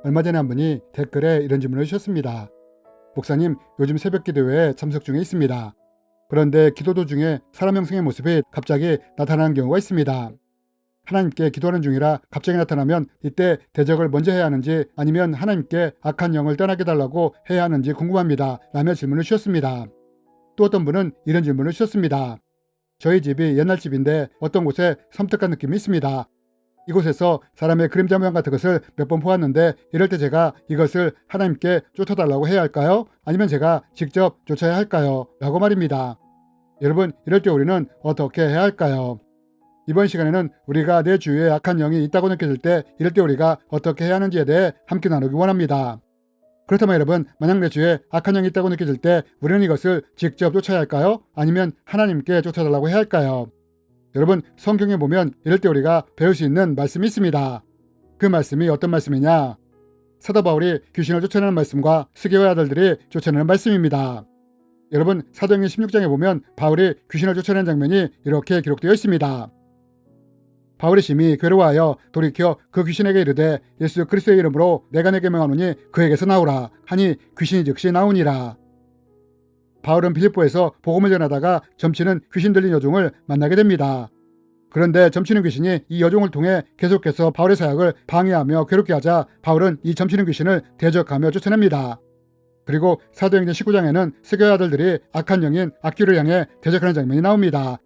얼마 전에 한 분이 댓글에 이런 질문을 주셨습니다. 목사님, 요즘 새벽 기도회에 참석 중에 있습니다. 그런데 기도 도중에 사람 형성의 모습이 갑자기 나타나는 경우가 있습니다. 하나님께 기도하는 중이라 갑자기 나타나면 이때 대적을 먼저 해야 하는지 아니면 하나님께 악한 영을 떠나게 달라고 해야 하는지 궁금합니다. 라며 질문을 주셨습니다. 또 어떤 분은 이런 질문을 주셨습니다. 저희 집이 옛날 집인데 어떤 곳에 섬뜩한 느낌이 있습니다. 이곳에서 사람의 그림자 모양 같은 것을 몇 번 보았는데 이럴 때 제가 이것을 하나님께 쫓아달라고 해야 할까요? 아니면 제가 직접 쫓아야 할까요? 라고 말입니다. 여러분, 이럴 때 우리는 어떻게 해야 할까요? 이번 시간에는 우리가 내 주위에 악한 영이 있다고 느껴질 때 이럴 때 우리가 어떻게 해야 하는지에 대해 함께 나누기 원합니다. 그렇다면 여러분, 만약 내 주위에 악한 영이 있다고 느껴질 때 우리는 이것을 직접 쫓아야 할까요? 아니면 하나님께 쫓아달라고 해야 할까요? 여러분, 성경에 보면 이럴 때 우리가 배울 수 있는 말씀이 있습니다. 그 말씀이 어떤 말씀이냐? 사도 바울이 귀신을 쫓아내는 말씀과 스게와의 아들들이 쫓아내는 말씀입니다. 여러분, 사도행전 16장에 보면 바울이 귀신을 쫓아내는 장면이 이렇게 기록되어 있습니다. 바울이 심히 괴로워하여 돌이켜 그 귀신에게 이르되 예수 그리스도의 이름으로 내가 내게 명하노니 그에게서 나오라 하니 귀신이 즉시 나오니라. 바울은 빌립보에서 복음을 전하다가 점치는 귀신 들린 여종을 만나게 됩니다. 그런데 점치는 귀신이 이 여종을 통해 계속해서 바울의 사역을 방해하며 괴롭게 하자 바울은 이 점치는 귀신을 대적하며 쫓아냅니다. 그리고 사도행전 19장에는 스게와 아들들이 악한 영인 악귀를 향해 대적하는 장면이 나옵니다.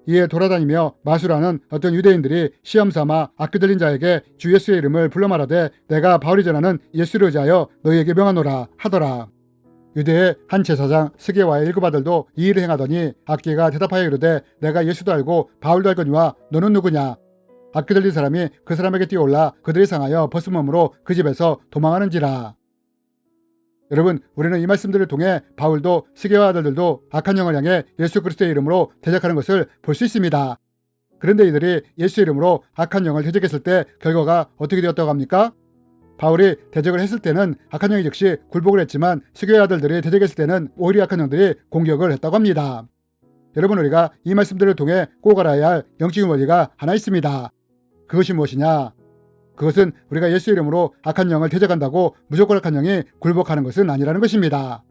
이에 돌아다니며 마술하는 어떤 유대인들이 시험 삼아 악귀 들린 자에게 주 예수의 이름을 불러 말하되 내가 바울이 전하는 예수를 의지하여 너희에게 명하노라 하더라. 유대의 한 제사장 스게와의 일곱 아들도 이 일을 행하더니 악귀가 대답하여 이르되 내가 예수도 알고 바울도 알거니와 너는 누구냐? 악귀 들린 사람이 그 사람에게 뛰어올라 그들이 상하여 벗은 몸으로 그 집에서 도망하는지라. 여러분, 우리는 이 말씀들을 통해 바울도 스게와 아들들도 악한 영을 향해 예수 그리스도의 이름으로 대적하는 것을 볼 수 있습니다. 그런데 이들이 예수 이름으로 악한 영을 대적했을 때 결과가 어떻게 되었다고 합니까? 바울이 대적을 했을 때는 악한 영이 즉시 굴복을 했지만 스게와 아들들이 대적했을 때는 오히려 악한 영들이 공격을 했다고 합니다. 여러분, 우리가 이 말씀들을 통해 꼭 알아야 할 영적인 원리가 하나 있습니다. 그것이 무엇이냐? 그것은 우리가 예수 이름으로 악한 영을 대적한다고 무조건 악한 영이 굴복하는 것은 아니라는 것입니다.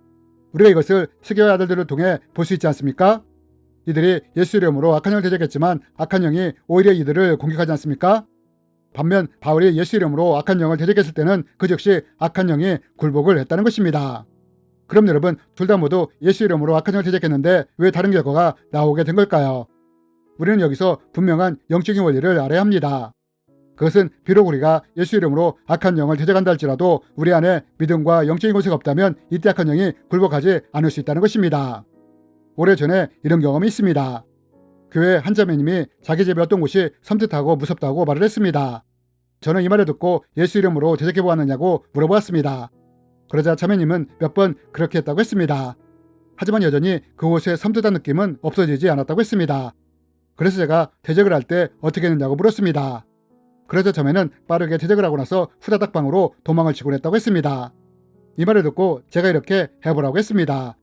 우리가 이것을 스게와 아들들을 통해 볼 수 있지 않습니까? 이들이 예수 이름으로 악한 영을 대적했지만 악한 영이 오히려 이들을 공격하지 않습니까? 반면 바울이 예수 이름으로 악한 영을 대적했을 때는 그 즉시 악한 영이 굴복을 했다는 것입니다. 그럼 여러분, 둘 다 모두 예수 이름으로 악한 영을 대적했는데 왜 다른 결과가 나오게 된 걸까요? 우리는 여기서 분명한 영적인 원리를 알아야 합니다. 그것은 비록 우리가 예수 이름으로 악한 영을 대적한다 할지라도 우리 안에 믿음과 영적인 권세가 없다면 이때 악한 영이 굴복하지 않을 수 있다는 것입니다. 오래전에 이런 경험이 있습니다. 교회 한 자매님이 자기 집에 어떤 곳이 섬뜩하고 무섭다고 말을 했습니다. 저는 이 말을 듣고 예수 이름으로 대적해 보았느냐고 물어보았습니다. 그러자 자매님은 몇 번 그렇게 했다고 했습니다. 하지만 여전히 그곳의 섬뜩한 느낌은 없어지지 않았다고 했습니다. 그래서 제가 대적을 할 때 어떻게 했느냐고 물었습니다. 그래서 자매는 빠르게 대적을 하고 나서 후다닥 방으로 도망을 치곤 했다고 했습니다. 이 말을 듣고 제가 이렇게 해보라고 했습니다.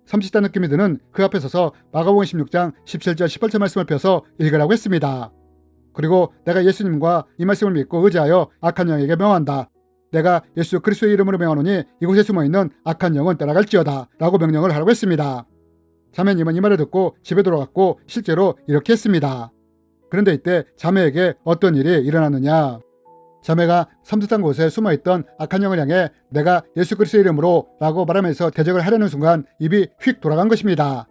섬찟한 느낌이 드는 그 앞에 서서 마가복음 16장 17절 18절 말씀을 펴서 읽으라고 했습니다. 그리고 내가 예수님과 이 말씀을 믿고 의지하여 악한 영에게 명한다. 내가 예수 그리스도의 이름으로 명하노니 이곳에 숨어있는 악한 영은 떠나갈지어다 라고 명령을 하라고 했습니다. 자매님은 이 말을 듣고 집에 돌아갔고 실제로 이렇게 했습니다. 그런데 이때 자매에게 어떤 일이 일어났느냐? 자매가 섬뜩한 곳에 숨어있던 악한 영을 향해 내가 예수 그리스도의 이름으로 라고 말하면서 대적을 하려는 순간 입이 휙 돌아간 것입니다.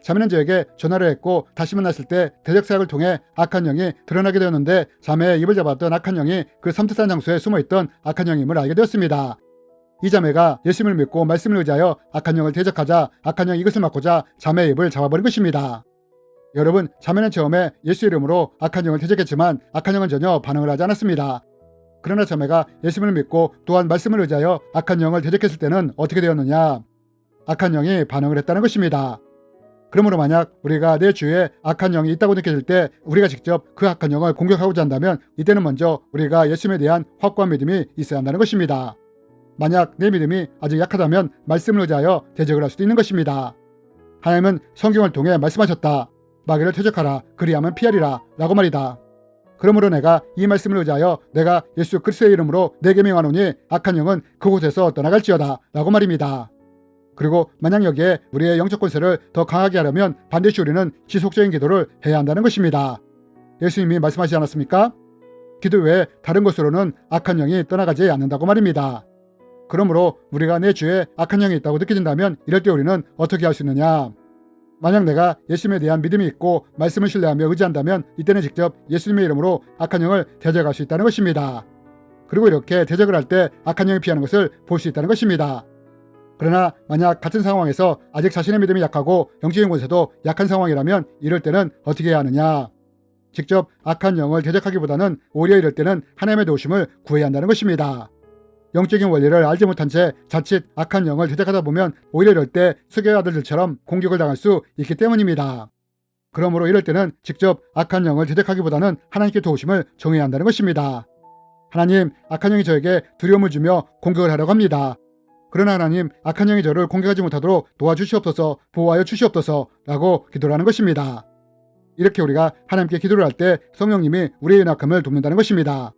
자매는 저에게 전화를 했고 다시 만났을 때 대적 사역을 통해 악한 영이 드러나게 되었는데 자매의 입을 잡았던 악한 영이 그 섬뜩한 장소에 숨어있던 악한 영임을 알게 되었습니다. 이 자매가 예수님을 믿고 말씀을 의지하여 악한 영을 대적하자 악한 영이 이것을 막고자 자매의 입을 잡아버린 것입니다. 여러분, 자매는 처음에 예수 이름으로 악한 영을 대적했지만 악한 영은 전혀 반응을 하지 않았습니다. 그러나 자매가 예수님을 믿고 또한 말씀을 의지하여 악한 영을 대적했을 때는 어떻게 되었느냐? 악한 영이 반응을 했다는 것입니다. 그러므로 만약 우리가 내 주위에 악한 영이 있다고 느껴질 때 우리가 직접 그 악한 영을 공격하고자 한다면 이때는 먼저 우리가 예수님에 대한 확고한 믿음이 있어야 한다는 것입니다. 만약 내 믿음이 아직 약하다면 말씀을 의지하여 대적을 할 수도 있는 것입니다. 하나님은 성경을 통해 말씀하셨다. 마귀를 퇴적하라. 그리하면 피하리라. 라고 말이다. 그러므로 내가 이 말씀을 의지하여 내가 예수 그리스도의 이름으로 내게 명하노니 악한 영은 그곳에서 떠나갈지어다 라고 말입니다. 그리고 만약 여기에 우리의 영적 권세를 더 강하게 하려면 반드시 우리는 지속적인 기도를 해야 한다는 것입니다. 예수님이 말씀하시지 않았습니까? 기도 외에 다른 것으로는 악한 영이 떠나가지 않는다고 말입니다. 그러므로 우리가 내 주에 악한 영이 있다고 느껴진다면 이럴 때 우리는 어떻게 할 수 있느냐? 만약 내가 예수님에 대한 믿음이 있고 말씀을 신뢰하며 의지한다면 이때는 직접 예수님의 이름으로 악한 영을 대적할 수 있다는 것입니다. 그리고 이렇게 대적을 할 때 악한 영이 피하는 것을 볼 수 있다는 것입니다. 그러나 만약 같은 상황에서 아직 자신의 믿음이 약하고 영적인 권세도 약한 상황이라면 이럴 때는 어떻게 해야 하느냐? 직접 악한 영을 대적하기보다는 오히려 이럴 때는 하나님의 도우심을 구해야 한다는 것입니다. 영적인 원리를 알지 못한 채 자칫 악한 영을 대적하다 보면 오히려 이럴 때 수교의 아들들처럼 공격을 당할 수 있기 때문입니다. 그러므로 이럴 때는 직접 악한 영을 대적하기보다는 하나님께 도우심을 청해야 한다는 것입니다. 하나님, 악한 영이 저에게 두려움을 주며 공격을 하려고 합니다. 그러나 하나님, 악한 영이 저를 공격하지 못하도록 도와주시옵소서, 보호하여 주시옵소서 라고 기도를 하는 것입니다. 이렇게 우리가 하나님께 기도를 할 때 성령님이 우리의 연약함을 돕는다는 것입니다.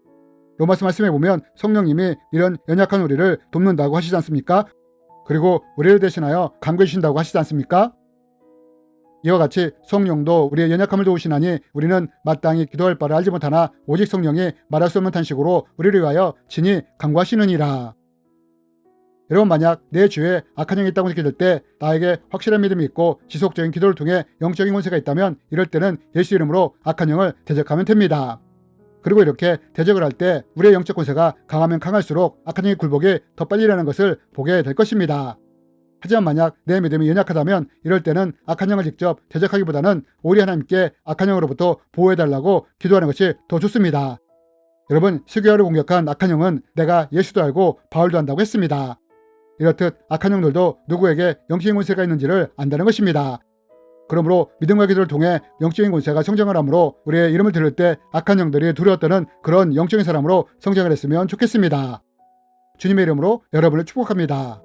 로마서 말씀에 보면 성령님이 이런 연약한 우리를 돕는다고 하시지 않습니까? 그리고 우리를 대신하여 간구해 주신다고 하시지 않습니까? 이와 같이 성령도 우리의 연약함을 도우시나니 우리는 마땅히 기도할 바를 알지 못하나 오직 성령이 말할 수 없는 탄식으로 우리를 위하여 친히 간구하시느니라. 여러분, 만약 내 주위에 악한 영이 있다고 느껴질 때 나에게 확실한 믿음이 있고 지속적인 기도를 통해 영적인 권세가 있다면 이럴 때는 예수 이름으로 악한 영을 대적하면 됩니다. 그리고 이렇게 대적을 할 때 우리의 영적 권세가 강하면 강할수록 악한 영의 굴복이 더 빨리 일어나는 것을 보게 될 것입니다. 하지만 만약 내 믿음이 연약하다면 이럴 때는 악한 영을 직접 대적하기보다는 오히려 하나님께 악한 영으로부터 보호해달라고 기도하는 것이 더 좋습니다. 여러분, 스교회를 공격한 악한 영은 내가 예수도 알고 바울도 안다고 했습니다. 이렇듯 악한 영들도 누구에게 영적인 권세가 있는지를 안다는 것입니다. 그러므로 믿음과 기도를 통해 영적인 권세가 성장을 하므로 우리의 이름을 들을 때 악한 영들이 두려웠다는 그런 영적인 사람으로 성장을 했으면 좋겠습니다. 주님의 이름으로 여러분을 축복합니다.